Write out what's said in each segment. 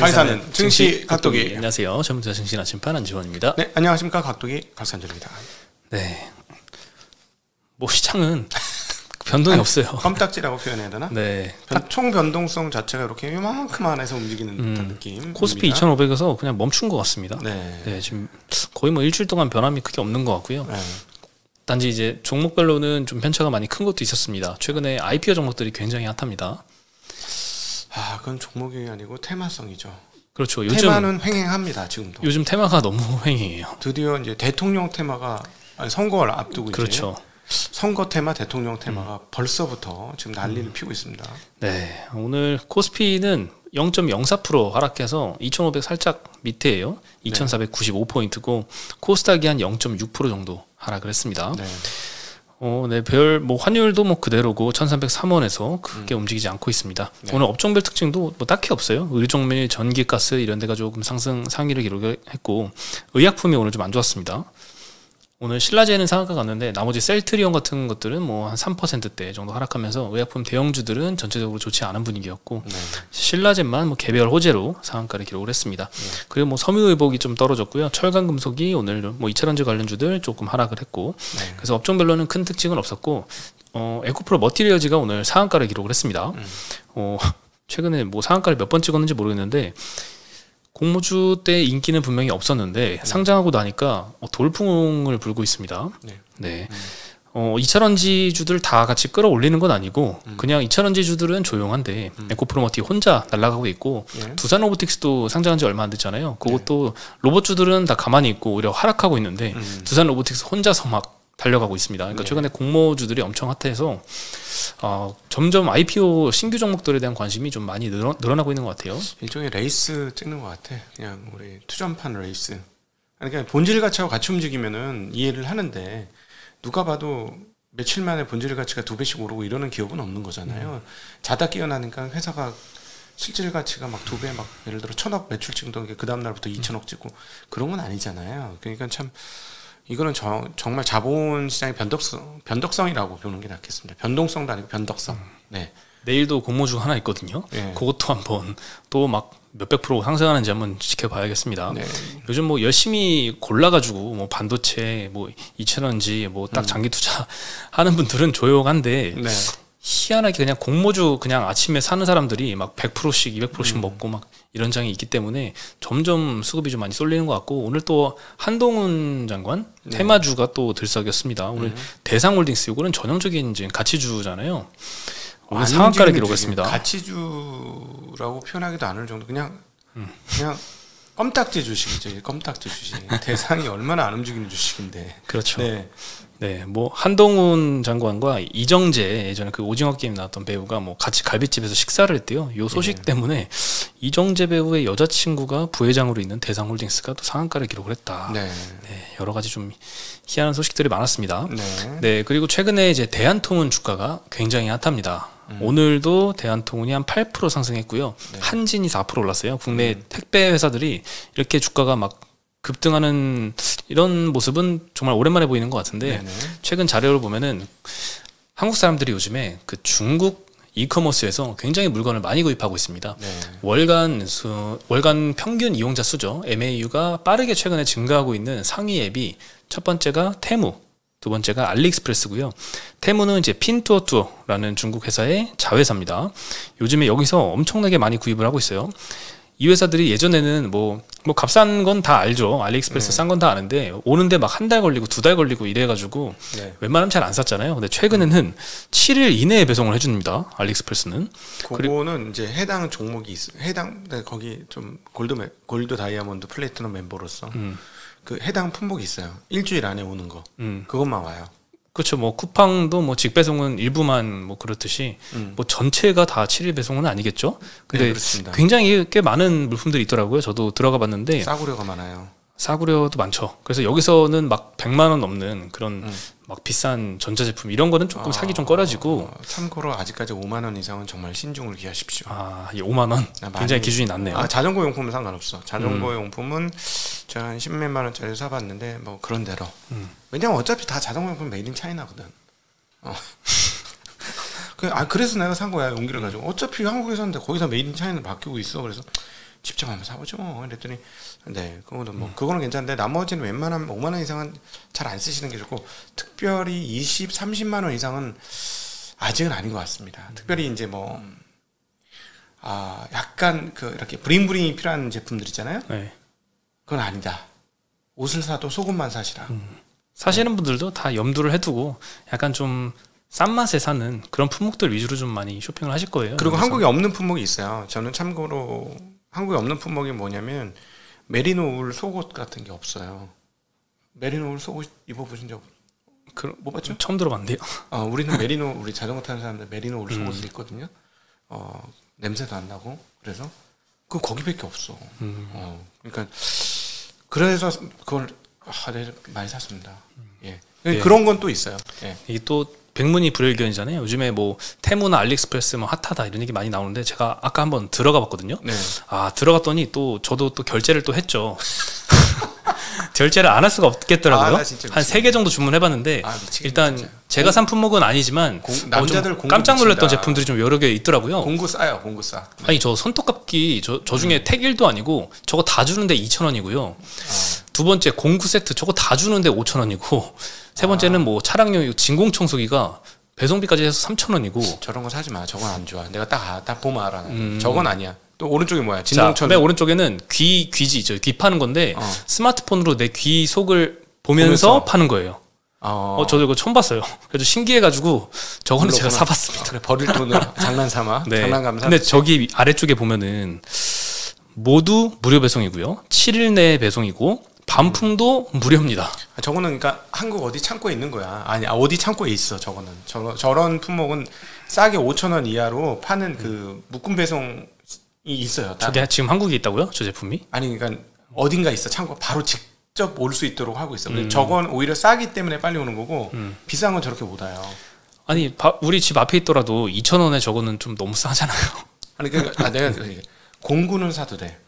강의사는 증시 각도기. 안녕하세요. 전문가 증시 나침반 안지원입니다. 네, 안녕하십니까. 각도기 박산준입니다. 네, 뭐 시장은 변동이 없어요. 껌딱지라고 표현해야 되나? 네, 총 변동성 자체가 이렇게 요만큼 안에서 움직이는 듯한 느낌. 코스피 2,500에서 그냥 멈춘 것 같습니다. 네. 네, 지금 거의 뭐 일주일 동안 변함이 크게 없는 것 같고요. 네. 단지 이제 종목별로는 좀 편차가 많이 큰 것도 있었습니다. 최근에 IPO 종목들이 굉장히 핫합니다. 아, 그건 종목이 아니고 테마성이죠. 그렇죠. 테마는 횡행합니다. 지금도. 요즘 테마가 너무 횡행해요. 드디어 이제 대통령 테마가 선거를 앞두고 그렇죠. 이제 선거 테마, 대통령 테마가 벌써부터 지금 난리를 피우고 있습니다. 네, 오늘 코스피는 0.04% 하락해서 2,500 살짝 밑에예요. 2,495포인트고 코스닥이 한 0.6% 정도 하락을 했습니다. 네. 네, 뭐 환율도 뭐 그대로고 1,303원에서 크게 움직이지 않고 있습니다. 네. 오늘 업종별 특징도 뭐 딱히 없어요. 의료종밀, 전기가스 이런 데가 조금 상위를 기록했고 의약품이 오늘 좀 안 좋았습니다. 오늘 신라제는 상한가 갔는데 나머지 셀트리온 같은 것들은 뭐 한 3%대 정도 하락하면서 의약품 대형주들은 전체적으로 좋지 않은 분위기였고 네. 신라제만 뭐 개별 호재로 상한가를 기록을 했습니다. 네. 그리고 뭐 섬유의복이 좀 떨어졌고요. 철강금속이 오늘 뭐 2차전지 관련주들 조금 하락을 했고 네. 그래서 업종별로는 큰 특징은 없었고 에코프로 머티리얼즈가 오늘 상한가를 기록을 했습니다. 최근에 뭐 상한가를 몇 번 찍었는지 모르겠는데 공모주 때 인기는 분명히 없었는데 상장하고 나니까 돌풍을 불고 있습니다. 네. 네. 2차전지주들 다 같이 끌어올리는 건 아니고 그냥 2차전지주들은 조용한데 에코프로머티 혼자 날아가고 있고 예. 두산로보틱스도 상장한 지 얼마 안 됐잖아요. 그것도 로봇주들은 다 가만히 있고 오히려 하락하고 있는데 두산로보틱스 혼자서 막 달려가고 있습니다. 그러니까 네. 최근에 공모주들이 엄청 핫해서 점점 IPO 신규 종목들에 대한 관심이 좀 많이 늘어나고 있는 것 같아요. 일종의 레이스 찍는 것 같아. 그냥 우리 투전판 레이스. 그러니까 본질 가치하고 같이 움직이면은 이해를 하는데 누가 봐도 며칠 만에 본질 가치가 2배씩 오르고 이러는 기업은 없는 거잖아요. 자다 깨어나니까 회사가 실질 가치가 막 2배 막 예를 들어 1,000억 매출 찍던 게 그 다음 날부터 2,000억 찍고 그런 건 아니잖아요. 그러니까 참 이거는 정말 자본시장의 변덕성이라고 보는 게 낫겠습니다. 변동성도 아니고 변덕성. 네. 내일도 공모주 하나 있거든요. 네. 그것도 한번 또 막 몇백 프로 상승하는지 한번 지켜봐야겠습니다. 네. 요즘 뭐 열심히 골라가지고 뭐 반도체, 뭐 2,000원지, 뭐 딱 장기 투자 하는 분들은 조용한데 네. 희한하게 그냥 공모주 그냥 아침에 사는 사람들이 막 100%씩 200%씩 먹고 막 이런 장이 있기 때문에 점점 수급이 좀 많이 쏠리는 것 같고 오늘 또 한동훈 장관 네. 테마주가 또 들썩였습니다. 오늘 대상홀딩스 이거는 전형적인 이제 가치주잖아요. 오늘 상한가를 기록했습니다. 가치주라고 표현하기도 않을 정도 그냥 껌딱지 주식이죠. 껌딱지 주식. 대상이 얼마나 안 움직이는 주식인데. 그렇죠. 네. 네, 뭐 한동훈 장관과 이정재 예전에 그 오징어 게임 나왔던 배우가 뭐 같이 갈비집에서 식사를 했대요. 요 소식 때문에 이정재 배우의 여자친구가 부회장으로 있는 대상홀딩스가 또 상한가를 기록을 했다. 네. 네, 여러 가지 좀 희한한 소식들이 많았습니다. 네. 네, 그리고 최근에 이제 대한통운 주가가 굉장히 핫합니다. 오늘도 대한통운이 한 8% 상승했고요. 네. 한진이 4% 올랐어요. 국내 택배 회사들이 이렇게 주가가 막 급등하는 이런 모습은 정말 오랜만에 보이는 것 같은데 네네. 최근 자료를 보면은 한국 사람들이 요즘에 그 중국 이커머스에서 굉장히 물건을 많이 구입하고 있습니다. 네. 월간 평균 이용자 수죠. MAU가 빠르게 최근에 증가하고 있는 상위 앱이 첫 번째가 테무, 두 번째가 알리익스프레스고요. 테무는 이제 핀투어투어라는 중국 회사의 자회사입니다. 요즘에 여기서 엄청나게 많이 구입을 하고 있어요. 이 회사들이 예전에는 뭐 값싼 건 다 알죠. 알리익스프레스 싼 건 다 아는데 오는데 막 한 달 걸리고 2달 걸리고 이래가지고 네. 웬만하면 잘 안 샀잖아요. 근데 최근에는 7일 이내에 배송을 해줍니다. 알리익스프레스는. 그거는 이제 해당 종목이 거기 좀 골드 다이아몬드 플래티넘 멤버로서 그 해당 품목이 있어요. 일주일 안에 오는 거. 그것만 와요. 그렇죠. 뭐 쿠팡도 뭐 직배송은 일부만 뭐 그렇듯이 뭐 전체가 다 7일 배송은 아니겠죠. 근데 네, 굉장히 꽤 많은 물품들이 있더라고요. 저도 들어가 봤는데 싸구려가 많아요. 싸구려도 많죠. 그래서 여기서는 막 100만 원 넘는 그런 막 비싼 전자제품 이런 거는 조금 사기 좀 꺼려지고 참고로 아직까지 5만 원 이상은 정말 신중을 기하십시오. 이 5만 원 굉장히 기준이 낮네요. 자전거 용품은 상관없어. 자전거 용품은 제가 한 10몇만 원짜리 사봤는데 뭐 그런 대로. 왜냐면 어차피 다 자전거 용품 메이드 인 차이나거든. 그래서 내가 산 거야. 용기를 가지고. 어차피 한국에 샀는데 거기서 메이드 인 차이나 바뀌고 있어. 그래서 직접 한번 사보죠. 그랬더니 네, 그거는 뭐 그거는 괜찮은데 나머지는 웬만하면 5만 원 이상은 잘 안 쓰시는 게 좋고 특별히 20, 30만 원 이상은 아직은 아닌 것 같습니다. 특별히 이제 뭐 약간 그 이렇게 브링브링이 필요한 제품들 있잖아요. 네. 그건 아니다. 옷을 사도 속옷만 사시라. 사시는 분들도 다 염두를 해두고 약간 좀 싼 맛에 사는 그런 품목들 위주로 좀 많이 쇼핑을 하실 거예요. 그리고 그래서. 한국에 없는 품목이 있어요. 저는 참고로 한국에 없는 품목이 뭐냐면 메리노 울 속옷 같은 게 없어요. 메리노 울 속옷 입어보신 적 못 봤죠? 처음 들어봤는데요. 우리는 메리노 우리 자전거 타는 사람들 메리노 울 속옷을 입거든요. 냄새도 안 나고 그래서 그 거기밖에 없어. 그러니까 그래서 그걸 네, 많이 샀습니다. 예. 예. 그런 건 또 있어요. 예. 이게 또 백문이 불여일견이잖아요. 요즘에 뭐 테무나 알리익스프레스 뭐 핫하다 이런 얘기 많이 나오는데 제가 아까 한번 들어가 봤거든요. 네. 들어갔더니 또 저도 또 결제를 또 했죠. 결제를 안 할 수가 없겠더라고요. 나 진짜 한 3개 정도 주문해봤는데 일단 진짜. 제가 산 품목은 아니지만 남자들 좀 깜짝 놀랐던 미친다. 제품들이 좀 여러 개 있더라고요. 공구 싸요. 공구 싸. 네. 아니 저 손톱깎이 저 중에 택일도 아니고 저거 다 주는데 2,000원이고요. 두 번째 공구 세트 저거 다 주는데 5,000원이고 세 번째는 뭐 차량용 진공 청소기가 배송비까지 해서 3,000원이고 저런 거 사지 마. 저건 안 좋아. 내가 딱 보면 알아. 저건 아니야. 또 오른쪽에 뭐야? 자, 진동천. 맨 오른쪽에는 귀지 귀 파는 건데 스마트폰으로 내 귀 속을 보면서 파는 거예요. 저도 이거 처음 봤어요. 그래서 신기해가지고 저거는 제가 사봤습니다. 그래, 버릴 돈으로 장난삼아. 네. 장난감 사. 근데 저기 아래쪽에 보면은 모두 무료 배송이고요. 7일 내에 배송이고 반품도 무료입니다. 저거는 그러니까 한국 어디 창고에 있는 거야. 어디 창고에 있어. 저거는 저런 품목은 싸게 5,000원 이하로 파는 그 묶음 배송이 있어요. 저게 지금 한국에 있다고요? 저 제품이? 아니 그러니까 어딘가 있어. 창고 바로 직접 올 수 있도록 하고 있어. 저건 오히려 싸기 때문에 빨리 오는 거고 비싼 건 저렇게 못 와요. 아니 우리 집 앞에 있더라도 2,000원에 저거는 좀 너무 싸잖아요. 아니 그러니까 내가 공구는 사도 돼.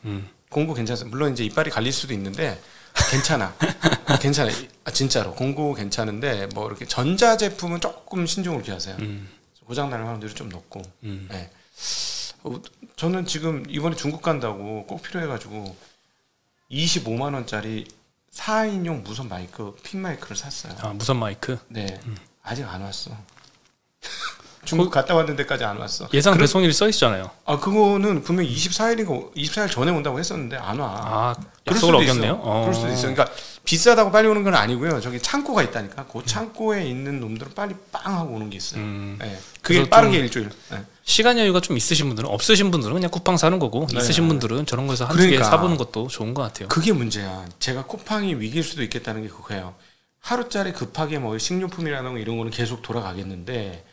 공구 괜찮아. 물론 이제 이빨이 갈릴 수도 있는데 괜찮아. 괜찮아. 진짜로 공구 괜찮은데 뭐 이렇게 전자 제품은 조금 신중을 기하세요. 고장 나는 확률이 좀 높고. 네. 저는 지금 이번에 중국 간다고 꼭 필요해가지고 25만 원짜리 4인용 무선 마이크 핀 마이크를 샀어요. 무선 마이크? 네. 아직 안 왔어. 중국 갔다 왔는 데까지 안 왔어. 예상 배송일이 써 있잖아요. 그거는 분명 24일인가 24일 전에 온다고 했었는데 안 와. 약속을 어겼네요. 그럴 수도 있어. 그러니까 비싸다고 빨리 오는 건 아니고요. 저기 창고가 있다니까. 그 창고에 있는 놈들은 빨리 빵 하고 오는 게 있어요. 네. 그게 빠르게 일주일. 네. 시간 여유가 좀 있으신 분들은 없으신 분들은 그냥 쿠팡 사는 거고 있으신 분들은 저런 거에서 한두 개 사보는 것도 좋은 것 같아요. 그게 문제야. 제가 쿠팡이 위기일 수도 있겠다는 게 그거예요. 하루짜리 급하게 뭐 식료품이라든가 이런 거는 계속 돌아가겠는데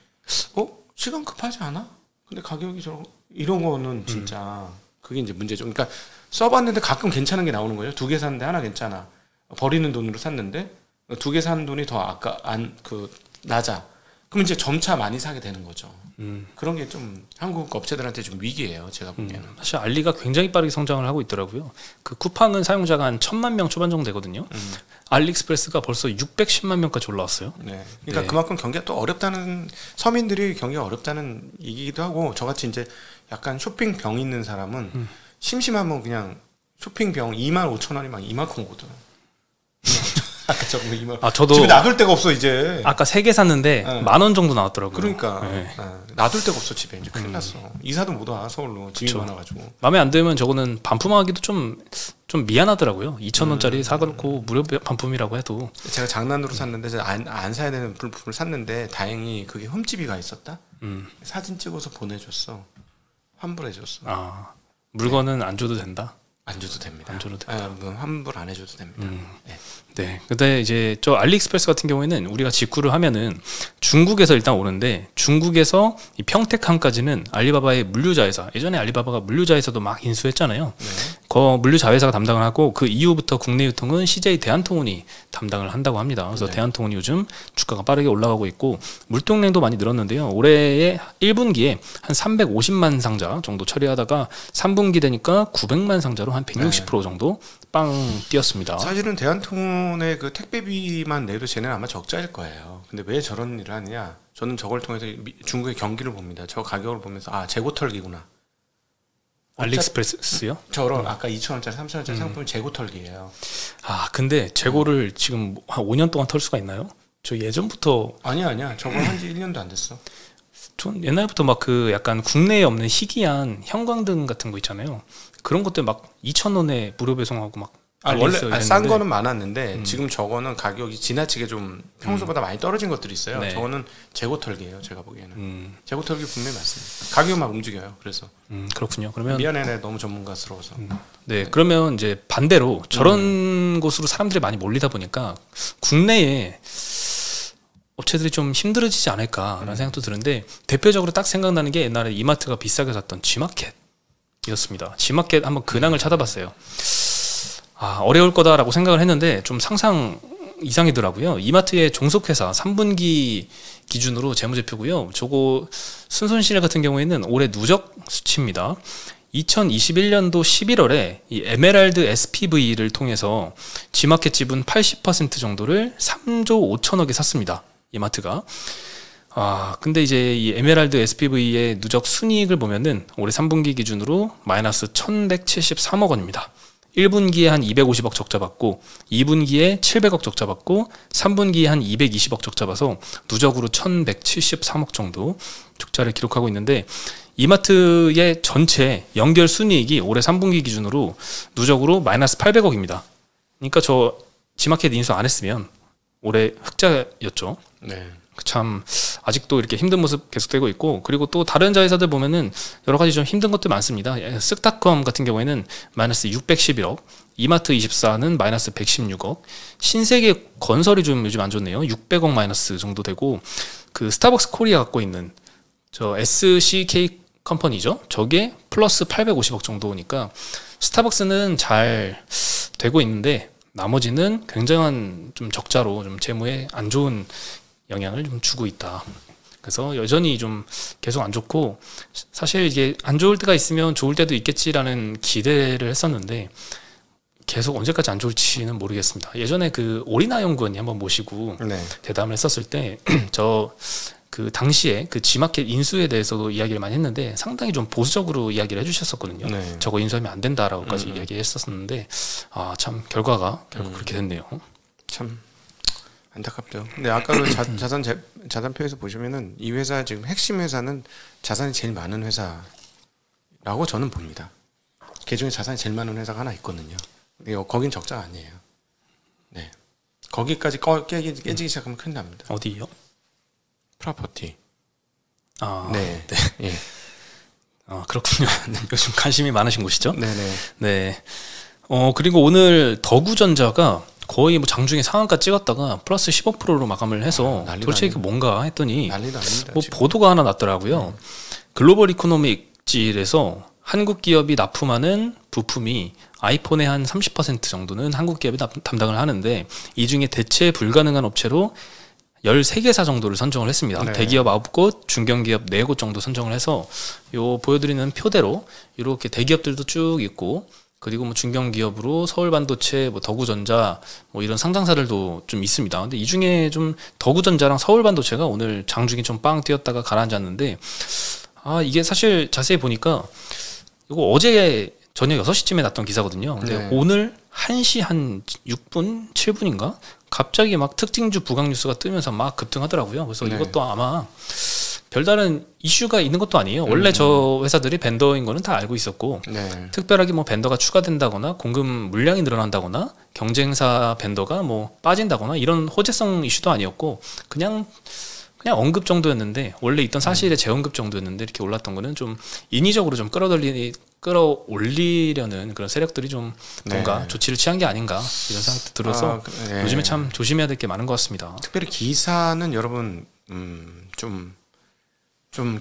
시간 급하지 않아? 근데 가격이 이런 거는 진짜 그게 이제 문제죠. 그러니까 써봤는데 가끔 괜찮은 게 나오는 거예요. 2개 샀는데 하나 괜찮아. 버리는 돈으로 샀는데 2개 산 돈이 더 낮아. 그럼 이제 점차 많이 사게 되는 거죠. 그런 게 좀 한국 업체들한테 좀 위기예요. 제가 보기에는. 사실 알리가 굉장히 빠르게 성장을 하고 있더라고요. 그 쿠팡은 사용자가 한 1,000만 명 초반 정도 되거든요. 알리익스프레스가 벌써 610만 명까지 올라왔어요. 네. 그러니까 그만큼 경기가 또 어렵다는 서민들이 경기가 어렵다는 얘기기도 하고 저같이 이제 약간 쇼핑병 있는 사람은 심심하면 그냥 쇼핑병 25,000원이 막 이만큼 오거든. 아까 저도 집에 놔둘 데가 없어 이제. 아까 3개 샀는데 10,000원 정도 나왔더라고요. 그러니까 놔둘 데가 없어 집에. 이제 큰일 났어. 이사도 못 와 서울로 집이 많아가지고. 마음에 안 들면 저거는 반품하기도 좀 미안하더라고요. 2,000원짜리 사놓고 무료 반품이라고 해도. 제가 장난으로 샀는데 안 사야 되는 물품을 샀는데 다행히 그게 흠집이가 있었다. 사진 찍어서 보내줬어. 환불해줬어. 물건은 안 줘도 된다. 안 줘도 됩니다. 안 줘도 된다. 환불 안 해줘도 됩니다. 네. 근데 이제 저 알리익스프레스 같은 경우에는 우리가 직구를 하면은 중국에서 일단 오는데 중국에서 이 평택항까지는 알리바바의 물류자회사, 예전에 알리바바가 물류자회사도 막 인수했잖아요. 그 물류자회사가 담당을 하고 그 이후부터 국내 유통은 CJ 대한통운이 담당을 한다고 합니다. 그래서 대한통운이 요즘 주가가 빠르게 올라가고 있고 물동량도 많이 늘었는데요. 올해의 1분기에 한 350만 상자 정도 처리하다가 3분기 되니까 900만 상자로 한 160% 정도 빵 뛰었습니다. 사실은 대한통운의 그 택배비만 내도 쟤네는 아마 적자일 거예요. 근데 왜 저런 일을 하느냐? 저는 저걸 통해서 중국의 경기를 봅니다. 저 가격을 보면서 재고 털기구나. 알리익스프레스요? 저런 아까 2,000원짜리 3,000원짜리 상품은 재고 털기예요. 아 근데 재고를 지금 한 5년 동안 털 수가 있나요? 저 예전부터 아니야. 저거 한지 1년도 안 됐어. 전 옛날부터 막 그 약간 국내에 없는 희귀한 형광등 같은 거 있잖아요. 그런 것들 막 2,000원에 무료 배송하고 막 원래 싼 거는 많았는데 지금 저거는 가격이 지나치게 좀 평소보다 많이 떨어진 것들이 있어요. 네. 저거는 재고 털기예요. 제가 보기에는 재고 털기 분명히 맞습니다. 가격이 막 움직여요. 그래서 그렇군요. 그러면 미안해, 너무 전문가스러워서. 네, 그러면 이제 반대로 저런 곳으로 사람들이 많이 몰리다 보니까 국내에 업체들이 좀 힘들어지지 않을까라는 생각도 드는데 대표적으로 딱 생각나는 게 옛날에 이마트가 비싸게 샀던 G마켓이었습니다. G마켓 한번 근황을 찾아봤어요. 아, 어려울 거다라고 생각을 했는데 좀 상상 이상이더라고요. 이마트의 종속회사 3분기 기준으로 재무제표고요. 저거 순손실 같은 경우에는 올해 누적 수치입니다. 2021년도 11월에 이 에메랄드 SPV를 통해서 G마켓 지분 80% 정도를 3조 5천억에 샀습니다. 이마트가. 아, 근데 이제 이 에메랄드 SPV의 누적 순이익을 보면은 올해 3분기 기준으로 마이너스 1,173억 원입니다. 1분기에 한 250억 적자 받고 2분기에 700억 적자 받고 3분기에 한 220억 적자 봐서 누적으로 1,173억 정도 적자를 기록하고 있는데 이마트의 전체 연결 순이익이 올해 3분기 기준으로 누적으로 마이너스 800억입니다. 그러니까 저 G마켓 인수 안 했으면 올해 흑자였죠. 네. 참 아직도 이렇게 힘든 모습 계속되고 있고 그리고 또 다른 자회사들 보면은 여러 가지 좀 힘든 것들 많습니다. 쓱닷컴 같은 경우에는 마이너스 611억, 이마트24는 마이너스 116억, 신세계 건설이 좀 요즘 안 좋네요. 600억 마이너스 정도 되고 그 스타벅스 코리아 갖고 있는 저 SCK 컴퍼니죠. 저게 플러스 850억 정도니까 스타벅스는 잘 되고 있는데 나머지는 굉장한 좀 적자로 좀 재무에 안 좋은 영향을 좀 주고 있다. 그래서 여전히 좀 계속 안 좋고 사실 이게 안 좋을 때가 있으면 좋을 때도 있겠지라는 기대를 했었는데 계속 언제까지 안 좋을지는 모르겠습니다. 예전에 그 오리나 연구원이 한번 모시고 네. 대담을 했었을 때 저 그 당시에 그 G마켓 인수에 대해서도 이야기를 많이 했는데 상당히 좀 보수적으로 이야기를 해주셨었거든요. 네. 저거 인수하면 안 된다라고까지 이야기했었는데 아, 참 결과가 결국 그렇게 됐네요. 참 안타깝죠. 근데 아까 그 자산표에서 보시면은 이 회사 지금 핵심 회사는 자산이 제일 많은 회사라고 저는 봅니다. 그 중에 자산이 제일 많은 회사가 하나 있거든요. 근데 거긴 적자가 아니에요. 네, 거기까지 깨지기 시작하면 큰일 납니다. 어디요? 프로퍼티. 아, 네. 네. 예. 아, 그렇군요. 요즘 관심이 많으신 곳이죠? 네네. 네. 그리고 오늘 더구전자가 거의 뭐 장중에 상한가 찍었다가 플러스 15%로 마감을 해서 도대체 이게 뭔가 했더니 난리도 아닙니다. 뭐 지금. 보도가 하나 났더라고요. 글로벌 이코노믹질에서 한국 기업이 납품하는 부품이 아이폰의 한 30% 정도는 한국 기업이 담당을 하는데 이 중에 대체 불가능한 업체로 13개사 정도를 선정을 했습니다. 네. 대기업 9곳, 중견기업 4곳 정도 선정을 해서 요 보여드리는 표대로 이렇게 대기업들도 쭉 있고 그리고 뭐 중견기업으로 서울반도체, 뭐 더구전자 뭐 이런 상장사들도 좀 있습니다. 근데 이 중에 좀 더구전자랑 서울반도체가 오늘 장중에 좀 빵 뛰었다가 가라앉았는데 아 이게 사실 자세히 보니까 이거 어제 저녁 6시쯤에 났던 기사거든요. 근데 네. 오늘 1시 한 6분, 7분인가? 갑자기 막 특징주 부각 뉴스가 뜨면서 막 급등하더라고요. 그래서 네. 이것도 아마 별다른 이슈가 있는 것도 아니에요. 원래 저 회사들이 벤더인 거는 다 알고 있었고 네. 특별하게 뭐 벤더가 추가된다거나 공급 물량이 늘어난다거나 경쟁사 벤더가 뭐 빠진다거나 이런 호재성 이슈도 아니었고 그냥 언급 정도였는데 원래 있던 사실의 재언급 정도였는데 이렇게 올랐던 거는 좀 인위적으로 좀 끌어올리려는 그런 세력들이 좀 뭔가 네. 조치를 취한 게 아닌가 이런 생각도 들어서 네. 요즘에 참 조심해야 될 게 많은 것 같습니다. 특별히 기사는 여러분 좀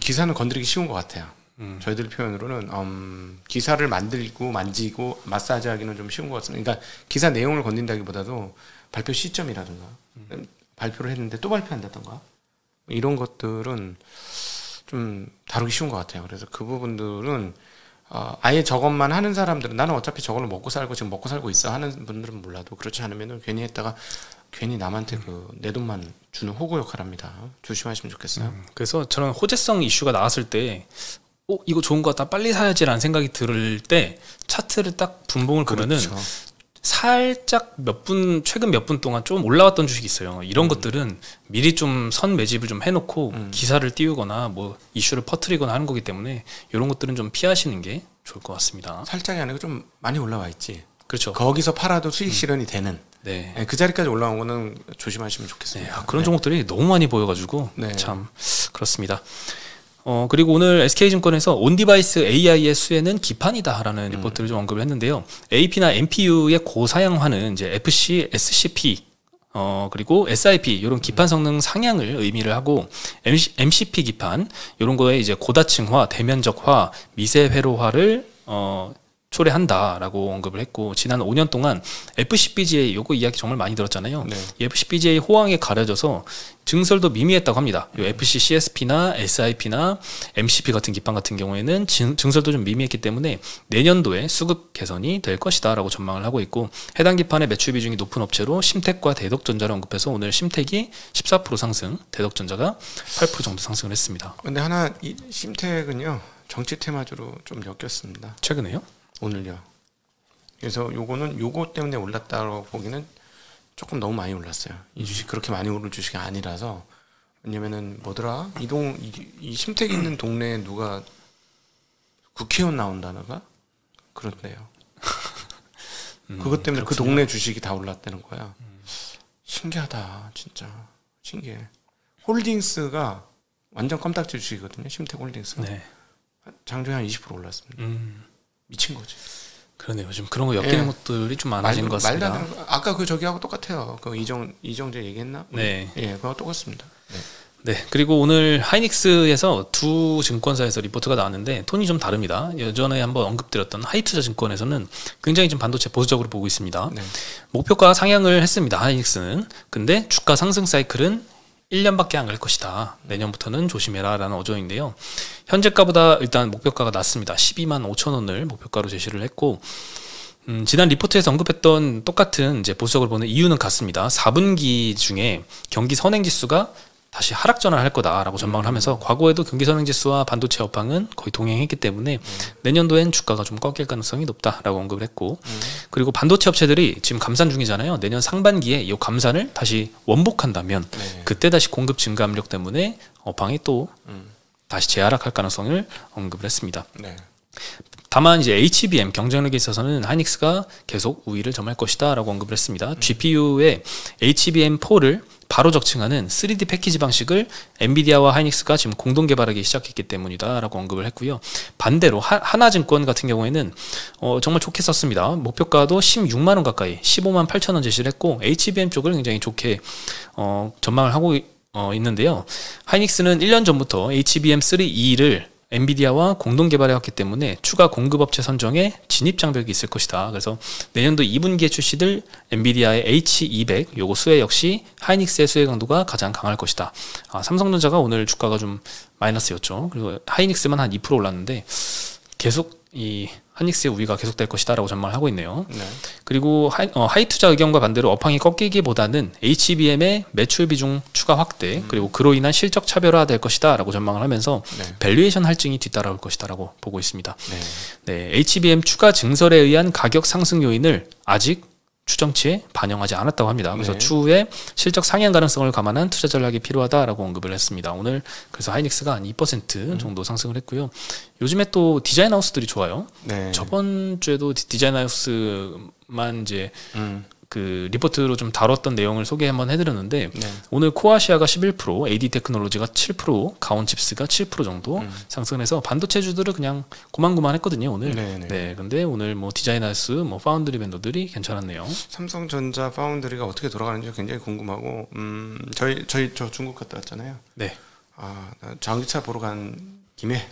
기사는 건드리기 쉬운 것 같아요. 저희들 표현으로는 기사를 만들고 만지고 마사지하기는 좀 쉬운 것 같습니다. 그러니까 기사 내용을 건든다기보다도 발표 시점이라든가 발표를 했는데 또 발표한다든가 이런 것들은 좀 다루기 쉬운 것 같아요. 그래서 그 부분들은 아예 저것만 하는 사람들은 나는 어차피 저걸로 먹고 살고 지금 먹고 살고 있어 하는 분들은 몰라도 그렇지 않으면 괜히 했다가 괜히 남한테 그 내 돈만 주는 호구 역할합니다. 조심하시면 좋겠어요. 그래서 저는 호재성 이슈가 나왔을 때 이거 좋은 것 같다, 빨리 사야지라는 생각이 들을 때 차트를 딱 분봉을 보면은 그렇죠. 살짝 최근 몇 분 동안 좀 올라왔던 주식이 있어요. 이런 것들은 미리 좀 선 매집을 좀 해놓고 기사를 띄우거나 뭐 이슈를 퍼뜨리거나 하는 거기 때문에 이런 것들은 좀 피하시는 게 좋을 것 같습니다. 살짝이 아니고 좀 많이 올라와 있지. 그렇죠. 거기서 팔아도 수익 실현이 되는. 네. 그 자리까지 올라온 거는 조심하시면 좋겠습니다. 네, 그런 종목들이 너무 많이 보여가지고 네. 참 그렇습니다. 그리고 오늘 SK증권에서 온디바이스 AI의 수혜는 기판이다라는 리포트를 좀 언급을 했는데요. AP나 MPU의 고사양화는 이제 FC, SCP, 그리고 SIP 이런 기판 성능 상향을 의미를 하고 MCP 기판 이런 거에 이제 고다층화, 대면적화, 미세 회로화를 초래한다라고 언급을 했고, 지난 5년 동안 FCBGA 요거 이야기 정말 많이 들었잖아요. 네. 이 FCBGA 호황에 가려져서 증설도 미미했다고 합니다. 요 FC CSP나 SIP나 MCP 같은 기판 같은 경우에는 증설도 좀 미미했기 때문에 내년도에 수급 개선이 될 것이다라고 전망을 하고 있고, 해당 기판의 매출 비중이 높은 업체로 심텍과 대덕전자를 언급해서 오늘 심텍이 14% 상승, 대덕전자가 8% 정도 상승을 했습니다. 근데 하나 이 심텍은요 정치 테마주로 좀 엮였습니다. 최근에요? 오늘요. 그래서 요거 때문에 올랐다고 보기는 조금 너무 많이 올랐어요. 이 주식 그렇게 많이 오를 주식이 아니라서. 왜냐면은 뭐더라? 이 심택 있는 동네에 누가 국회의원 나온다는가? 그런데요. 그것 때문에 그렇군요. 그 동네 주식이 다 올랐다는 거야. 신기하다, 진짜 신기해. 홀딩스가 완전 껌딱지 주식이거든요. 심택 홀딩스가. 네. 장중에 한 20% 올랐습니다. 미친 거지. 그러네요. 요즘 그런 거 엮이는 것들이 좀 많아진 것 같습니다. 아까 그 저기하고 똑같아요. 그 이정재 얘기했나? 네. 예, 그거 똑같습니다. 네. 네. 그리고 오늘 하이닉스에서 두 증권사에서 리포트가 나왔는데 톤이 좀 다릅니다. 예전에 한번 언급드렸던 하이투자증권에서는 굉장히 좀 반도체 보수적으로 보고 있습니다. 네. 목표가 상향을 했습니다. 하이닉스는. 근데 주가 상승 사이클은 1년밖에 안 갈 것이다. 내년부터는 조심해라 라는 어조인데요. 현재가보다 일단 목표가가 낮습니다. 12만 5천 원을 목표가로 제시를 했고, 지난 리포트에서 언급했던 똑같은 이제 보수적으로 보는 이유는 같습니다. 4분기 중에 경기 선행지수가 다시 하락 전환을 할 거다라고 전망을 하면서, 과거에도 경기 선행지수와 반도체 업황은 거의 동행했기 때문에 내년도엔 주가가 좀 꺾일 가능성이 높다라고 언급을 했고, 그리고 반도체 업체들이 지금 감산 중이잖아요. 내년 상반기에 이 감산을 다시 원복한다면 그때 다시 공급 증가 압력 때문에 업황이 또 다시 재하락할 가능성을 언급을 했습니다. 네. 다만 이제 HBM 경쟁력에 있어서는 하이닉스가 계속 우위를 점할 것이다라고 언급을 했습니다. GPU의 HBM4를 바로 적층하는 3D 패키지 방식을 엔비디아와 하이닉스가 지금 공동 개발하기 시작했기 때문이다라고 언급을 했고요. 반대로 하나증권 같은 경우에는 정말 좋게 썼습니다. 목표가도 16만 원 가까이 15만 8천 원 제시를 했고, HBM 쪽을 굉장히 좋게 전망을 하고 있는데요. 하이닉스는 1년 전부터 HBM3E를 엔비디아와 공동 개발해왔기 때문에 추가 공급업체 선정에 진입 장벽이 있을 것이다. 그래서 내년도 2분기에 출시될 엔비디아의 H200 요거 수혜 역시 하이닉스의 수혜 강도가 가장 강할 것이다. 삼성전자가 오늘 주가가 좀 마이너스였죠. 그리고 하이닉스만 한 2% 올랐는데 계속 이 하이닉스의 우위가 계속될 것이다라고 전망을 하고 있네요. 네. 그리고 하이투자 의견과 반대로 업황이 꺾이기보다는 HBM의 매출 비중 추가 확대, 그리고 그로 인한 실적 차별화될 것이다라고 전망을 하면서 밸류에이션 할증이 뒤따라올 것이다라고 보고 있습니다. 네, HBM 추가 증설에 의한 가격 상승 요인을 아직 추정치에 반영하지 않았다고 합니다. 그래서 추후에 실적 상향 가능성을 감안한 투자 전략이 필요하다라고 언급을 했습니다. 오늘 그래서 하이닉스가 한 2% 정도 상승을 했고요. 요즘에 또 디자인 하우스들이 좋아요. 네. 저번 주에도 디자인 하우스만 이제 그 리포트로 좀 다뤘던 내용을 소개 한번 해드렸는데, 오늘 코아시아가 11%, AD 테크놀로지가 7%, 가온칩스가 7% 정도 상승해서 반도체주들은 그냥 고만고만했거든요 오늘. 네, 근데 오늘 뭐 디자인하우스, 뭐 파운드리 벤더들이 괜찮았네요. 삼성전자 파운드리가 어떻게 돌아가는지 굉장히 궁금하고, 저 중국 갔다 왔잖아요. 네. 전기차 보러 간 김에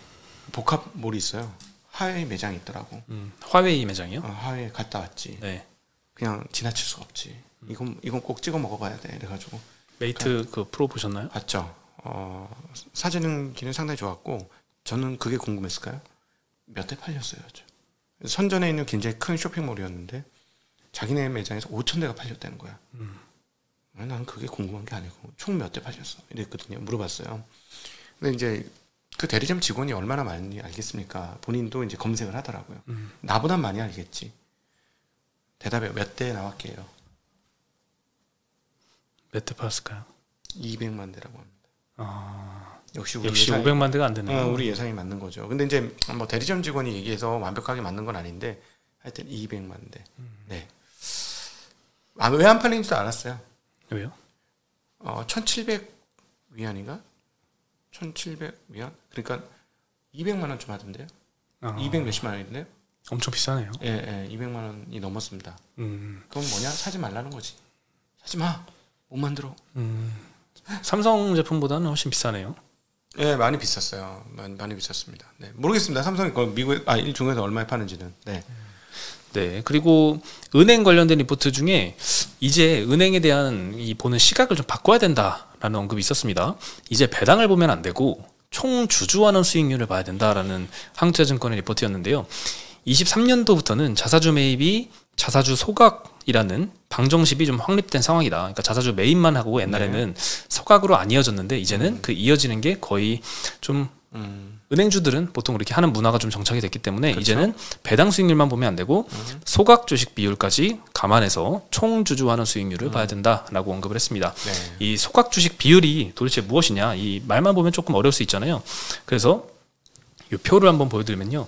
복합몰이 있어요. 화웨이 매장이 있더라고. 화웨이 매장이요? 화웨이 갔다 왔지. 네. 그냥 지나칠 수가 없지. 이건 꼭 찍어 먹어봐야 돼. 그래가지고 메이트 그 프로 보셨나요? 봤죠. 사진은 기능 상당히 좋았고, 저는 그게 궁금했을까요? 몇 대 팔렸어요. 선전에 있는 굉장히 큰 쇼핑몰이었는데 자기네 매장에서 5,000대가 팔렸다는 거야. 나는 그게 궁금한 게 아니고 총 몇 대 팔렸어 이랬거든요. 물어봤어요. 근데 이제 그 대리점 직원이 얼마나 많이 알겠습니까? 본인도 이제 검색을 하더라고요. 나보다 많이 알겠지. 대답에 몇 대 나왔게요? 몇 대 팔았을까요? 200만 대라고 합니다. 역시 우리 역시 예상이, 500만 대가 안 되네요. 우리 예상이 맞는 거죠. 근데 이제 뭐 대리점 직원이 얘기해서 완벽하게 맞는 건 아닌데 하여튼 200만 대. 네. 왜 안 팔리는지도 알았어요. 왜요? 1,700 위안인가? 1,700 위안? 그러니까 200만 원 좀 하던데요. 200 몇십만 원인데요. 엄청 비싸네요. 예, 200만 원이 넘었습니다. 음. 그럼 뭐냐? 사지 말라는 거지. 사지 마. 못 만들어. 삼성 제품보다는 훨씬 비싸네요. 예, 많이 비쌌어요. 많이 비쌌습니다. 네, 모르겠습니다. 삼성이 미국에 중국에서 얼마에 파는지는. 네. 네. 그리고 은행 관련된 리포트 중에 이제 은행에 대한 이 보는 시각을 좀 바꿔야 된다라는 언급이 있었습니다. 이제 배당을 보면 안 되고 총 주주환원 수익률을 봐야 된다라는 한국투자증권의 리포트였는데요. 23년도부터는 자사주 매입이 자사주 소각이라는 방정식이 좀 확립된 상황이다. 그러니까 자사주 매입만 하고 옛날에는 소각으로 안 이어졌는데 이제는 그 이어지는 게 거의 좀 은행주들은 보통 그렇게 하는 문화가 좀 정착이 됐기 때문에 그쵸? 이제는 배당 수익률만 보면 안 되고 소각 주식 비율까지 감안해서 총 주주환원 수익률을 봐야 된다라고 언급을 했습니다. 네. 이 소각 주식 비율이 도대체 무엇이냐? 이 말만 보면 조금 어려울 수 있잖아요. 그래서 이 표를 한번 보여드리면요.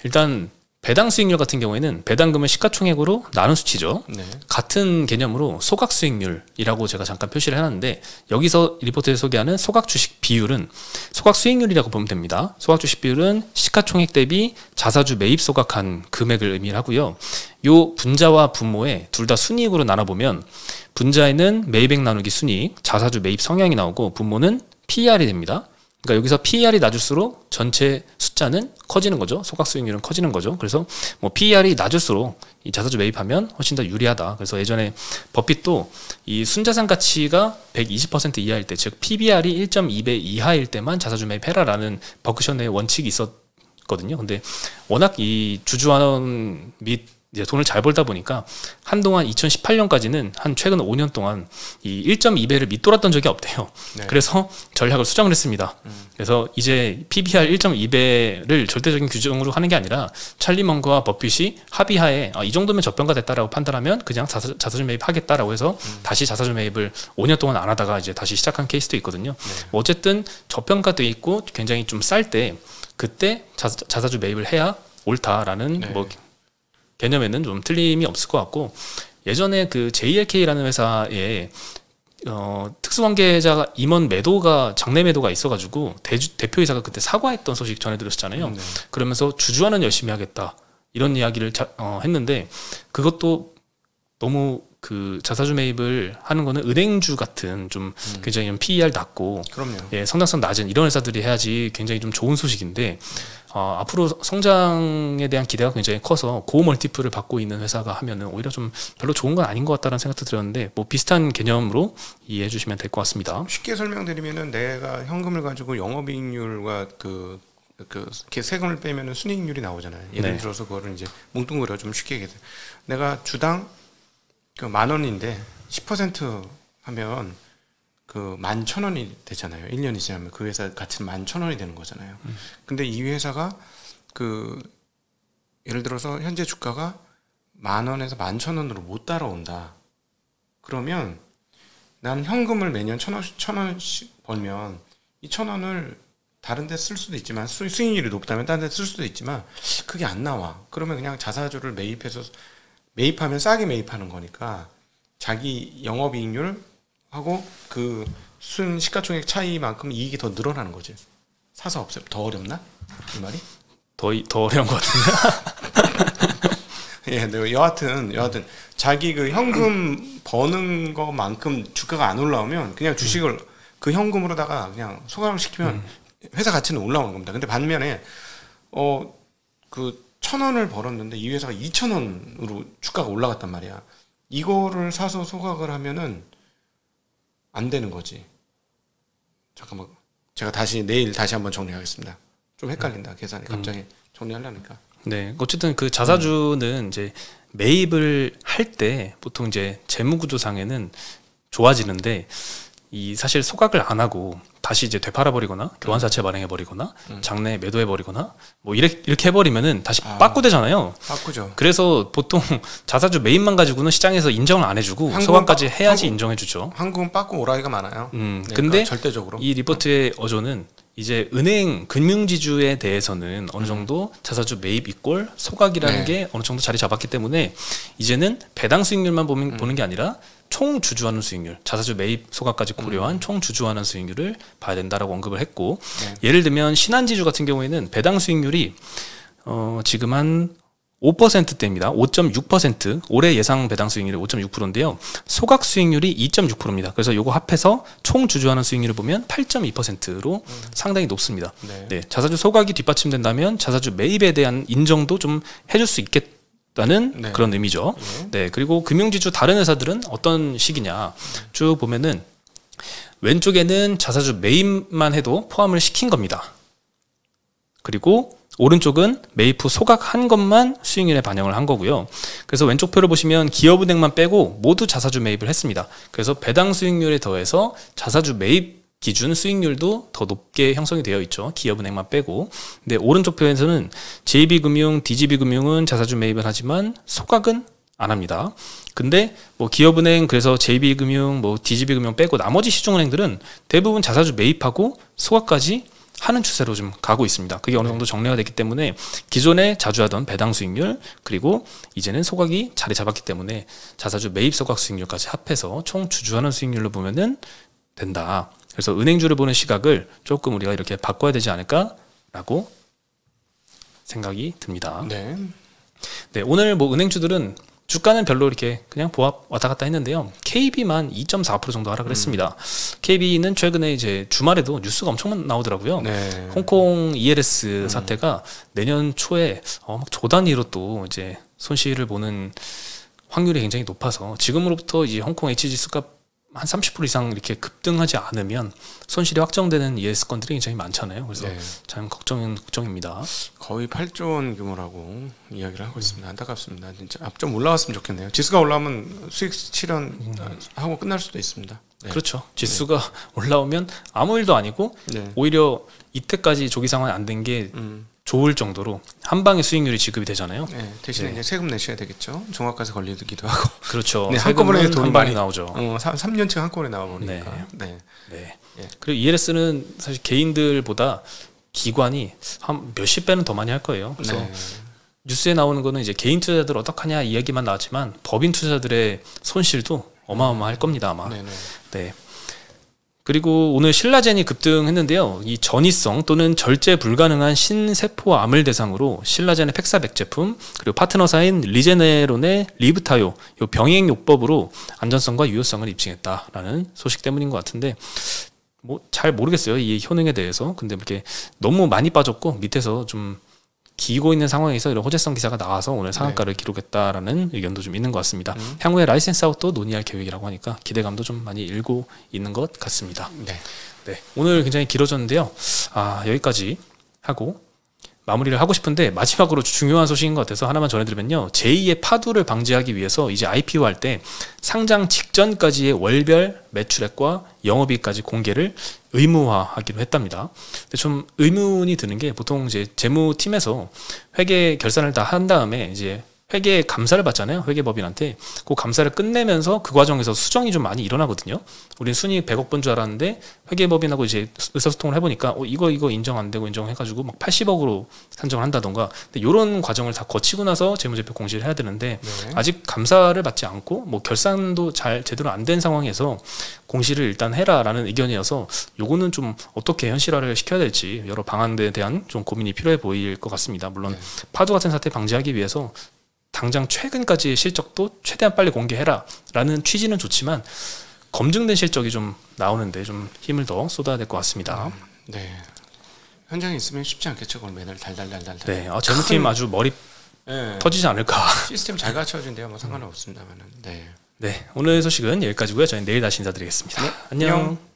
일단 배당 수익률 같은 경우에는 배당금을 시가총액으로 나눈 수치죠. 네. 같은 개념으로 소각 수익률이라고 제가 잠깐 표시를 해놨는데 여기서 리포트에서 소개하는 소각 주식 비율은 소각 수익률이라고 보면 됩니다. 소각 주식 비율은 시가총액 대비 자사주 매입 소각한 금액을 의미를 하고요. 요 분자와 분모에 둘 다 순이익으로 나눠보면 분자에는 매입액 나누기 순이익, 자사주 매입 성향이 나오고 분모는 PER이 됩니다. 그러니까 여기서 PER이 낮을수록 전체 숫자는 커지는 거죠. 소각 수익률은 커지는 거죠. 그래서 뭐 PER이 낮을수록 이 자사주 매입하면 훨씬 더 유리하다. 그래서 예전에 버핏도 이 순자산 가치가 120% 이하일 때, 즉 PBR이 1.2배 이하일 때만 자사주 매입해라라는 버크셔의 원칙이 있었거든요. 근데 워낙 이 주주환원 및 이제 돈을 잘 벌다 보니까 한동안 2018년까지는 한 최근 5년 동안 이 1.2배를 밑돌았던 적이 없대요. 네. 그래서 전략을 수정을 했습니다. 그래서 이제 PBR 1.2배를 절대적인 규정으로 하는 게 아니라 찰리 먼거와 버핏이 합의하에 이 정도면 저평가됐다라고 판단하면 그냥 자사주 매입하겠다라고 해서 다시 자사주 매입을 5년 동안 안 하다가 이제 다시 시작한 케이스도 있거든요. 네. 어쨌든 저평가돼 있고 굉장히 좀 쌀 때 그때 자사주 매입을 해야 옳다라는 네. 뭐 개념에는 좀 틀림이 없을 것 같고 예전에 그 JLK라는 회사에 특수관계자 임원 매도가 장내 매도가 있어가지고 대표이사가 그때 사과했던 소식 전해드렸잖아요. 네. 그러면서 주주환원 열심히 하겠다 이런 이야기를 했는데 그것도 너무 그 자사주 매입을 하는 거는 은행주 같은 좀 굉장히 좀 PER 낮고 예, 성장성 낮은 이런 회사들이 해야지 굉장히 좀 좋은 소식인데 앞으로 성장에 대한 기대가 굉장히 커서 고멀티플을 받고 있는 회사가 하면은 오히려 좀 별로 좋은 건 아닌 것 같다는 생각도 들었는데 뭐 비슷한 개념으로 이해해 주시면 될 것 같습니다. 쉽게 설명드리면은 내가 현금을 가지고 영업이익률과 그 세금을 빼면은 순이익률이 나오잖아요. 예를 네. 들어서 그거를 이제 뭉뚱그려 좀 쉽게 얘기해. 내가 주당 그 10,000원인데 10% 하면 그 11,000원이 되잖아요. 1년이 지나면 그 회사 가치는 11,000원이 되는 거잖아요. 근데 이 회사가 그 예를 들어서 현재 주가가 10,000원에서 11,000원으로 못 따라온다. 그러면 나는 현금을 매년 1,000원씩 벌면 이 1,000원을 다른 데 쓸 수도 있지만 수익률이 높다면 다른 데 쓸 수도 있지만 그게 안 나와. 그러면 그냥 자사주를 매입하면 싸게 매입하는 거니까 자기 영업이익률 하고 그 순 시가총액 차이만큼 이익이 더 늘어나는 거지. 사서 없어요. 더 어렵나? 이 말이? 더 어려운 것 같은데. 예, 네, 여하튼 자기 그 현금 버는 거만큼 주가가 안 올라오면 그냥 주식을 그 현금으로다가 그냥 소각을 시키면 회사 가치는 올라오는 겁니다. 근데 반면에 그 1,000원을 벌었는데 이 회사가 2,000원으로 주가가 올라갔단 말이야. 이거를 사서 소각을 하면은 안 되는 거지. 잠깐만, 제가 내일 다시 한번 정리하겠습니다. 좀 헷갈린다 계산이 갑자기 정리하려니까. 네, 어쨌든 그 자사주는 이제 매입을 할 때 보통 이제 재무구조상에는 좋아지는데 이 사실 소각을 안 하고 다시 이제 되팔아버리거나 교환사채 발행해버리거나 장내 매도해버리거나 뭐 이렇게 해버리면은 다시 빠꾸되잖아요. 빠꾸죠. 그래서 보통 자사주 매입만 가지고는 시장에서 인정을 안 해주고 소각까지 해야지 인정해주죠. 한국은 빠꾸 오라이가 많아요. 그러니까 근데 절대적으로 이 리포트의 어조는 이제 은행 금융지주에 대해서는 어느 정도 자사주 매입 이꼴 소각이라는 게 어느 정도 자리 잡았기 때문에 이제는 배당 수익률만 보는 게 아니라 총 주주하는 수익률, 자사주 매입 소각까지 고려한 총 주주하는 수익률을 봐야 된다라고 언급을 했고 예를 들면 신한지주 같은 경우에는 배당 수익률이 지금 한 5%대입니다. 5.6%. 올해 예상 배당 수익률이 5.6%인데요. 소각 수익률이 2.6%입니다. 그래서 요거 합해서 총 주주하는 수익률을 보면 8.2%로 상당히 높습니다. 네, 자사주 소각이 뒷받침된다면 자사주 매입에 대한 인정도 좀 해줄 수 있겠다는 그런 의미죠. 네, 그리고 금융지주 다른 회사들은 어떤 식이냐. 쭉 보면은 왼쪽에는 자사주 매입만 해도 포함을 시킨 겁니다. 그리고 오른쪽은 매입 후 소각한 것만 수익률에 반영을 한 거고요. 그래서 왼쪽 표를 보시면 기업은행만 빼고 모두 자사주 매입을 했습니다. 그래서 배당 수익률에 더해서 자사주 매입 기준 수익률도 더 높게 형성이 되어 있죠. 기업은행만 빼고. 근데 오른쪽 표에서는 JB금융, DGB금융은 자사주 매입을 하지만 소각은 안 합니다. 근데 뭐 기업은행 그래서 JB금융, 뭐 DGB금융 빼고 나머지 시중은행들은 대부분 자사주 매입하고 소각까지 하는 추세로 좀 가고 있습니다. 그게 어느 정도 정리가 됐기 때문에 기존에 자주 하던 배당 수익률 그리고 이제는 소각이 자리 잡았기 때문에 자사주 매입 소각 수익률까지 합해서 총 주주하는 수익률로 보면은 된다. 그래서 은행주를 보는 시각을 조금 우리가 이렇게 바꿔야 되지 않을까라고 생각이 듭니다. 네, 오늘 뭐 은행주들은 주가는 별로 이렇게 그냥 보합 왔다 갔다 했는데요. KB만 2.4% 정도 하락을 했습니다. KB는 최근에 이제 주말에도 뉴스가 엄청 나오더라고요. 홍콩 ELS 사태가 내년 초에 막 조 단위로 또 이제 손실을 보는 확률이 굉장히 높아서 지금으로부터 이제 홍콩 H 지수가 한 30% 이상 이렇게 급등하지 않으면 손실이 확정되는 ELS 건들이 굉장히 많잖아요. 그래서 참 걱정입니다. 거의 8조 원 규모라고 이야기를 하고 있습니다. 안타깝습니다. 진짜 좀 올라왔으면 좋겠네요. 지수가 올라오면 수익 실현하고 끝날 수도 있습니다. 그렇죠. 지수가 올라오면 아무 일도 아니고 오히려 이때까지 조기 상환이 안 된 게 좋을 정도로 한 방에 수익률이 지급이 되잖아요. 대신에 이제 세금 내셔야 되겠죠. 종합과세 걸리기도 하고. 그렇죠. 한꺼번에 돈이 많이 나오죠. 3년치 한꺼번에 나와 버리니까. 그리고 ELS는 사실 개인들보다 기관이 한 몇십 배는 더 많이 할 거예요. 그래서 뉴스에 나오는 거는 이제 개인 투자자들 어떡하냐 이야기만 나왔지만 법인 투자자들의 손실도 어마어마할 겁니다 아마. 그리고 오늘 신라젠이 급등했는데요. 이 전이성 또는 절제 불가능한 신세포암을 대상으로 신라젠의 팩사백 제품 그리고 파트너사인 리제네론의 리브타요 요 병행요법으로 안전성과 유효성을 입증했다라는 소식 때문인 것 같은데 뭐 잘 모르겠어요. 이 효능에 대해서. 근데 이렇게 너무 많이 빠졌고 밑에서 좀 기고 있는 상황에서 이런 호재성 기사가 나와서 오늘 상한가를 기록했다라는 의견도 좀 있는 것 같습니다. 향후에 라이센스 아웃도 논의할 계획이라고 하니까 기대감도 좀 많이 일고 있는 것 같습니다. 오늘 굉장히 길어졌는데요. 여기까지 하고 마무리를 하고 싶은데 마지막으로 중요한 소식인 것 같아서 하나만 전해드리면요. 제2의 파도를 방지하기 위해서 이제 IPO 할 때 상장 직전까지의 월별 매출액과 영업이익까지 공개를 의무화하기로 했답니다. 근데 좀 의문이 드는 게 보통 이제 재무팀에서 회계 결산을 다 한 다음에 이제 회계 감사를 받잖아요. 회계법인한테. 그 감사를 끝내면서 그 과정에서 수정이 좀 많이 일어나거든요. 우린 순이익 100억 번 줄 알았는데 회계법인하고 이제 의사소통을 해보니까 이거 인정 안 되고 인정해가지고 막 80억으로 산정을 한다던가. 근데 이런 과정을 다 거치고 나서 재무제표 공시를 해야 되는데 아직 감사를 받지 않고 뭐 결산도 잘 제대로 안 된 상황에서 공시를 일단 해라라는 의견이어서 요거는 좀 어떻게 현실화를 시켜야 될지 여러 방안에 대한 좀 고민이 필요해 보일 것 같습니다. 물론 파도 같은 사태 방지하기 위해서 당장 최근까지의 실적도 최대한 빨리 공개해라 라는 취지는 좋지만 검증된 실적이 좀 나오는데 좀 힘을 더 쏟아야 될 것 같습니다. 현장에 있으면 쉽지 않겠죠. 그걸 매달 달달달달. 재무팀 아주 머리 터지지 않을까. 시스템 잘 갖춰진대요. 뭐 상관은 없습니다만은. 오늘 소식은 여기까지고요. 저희는 내일 다시 인사드리겠습니다. 안녕.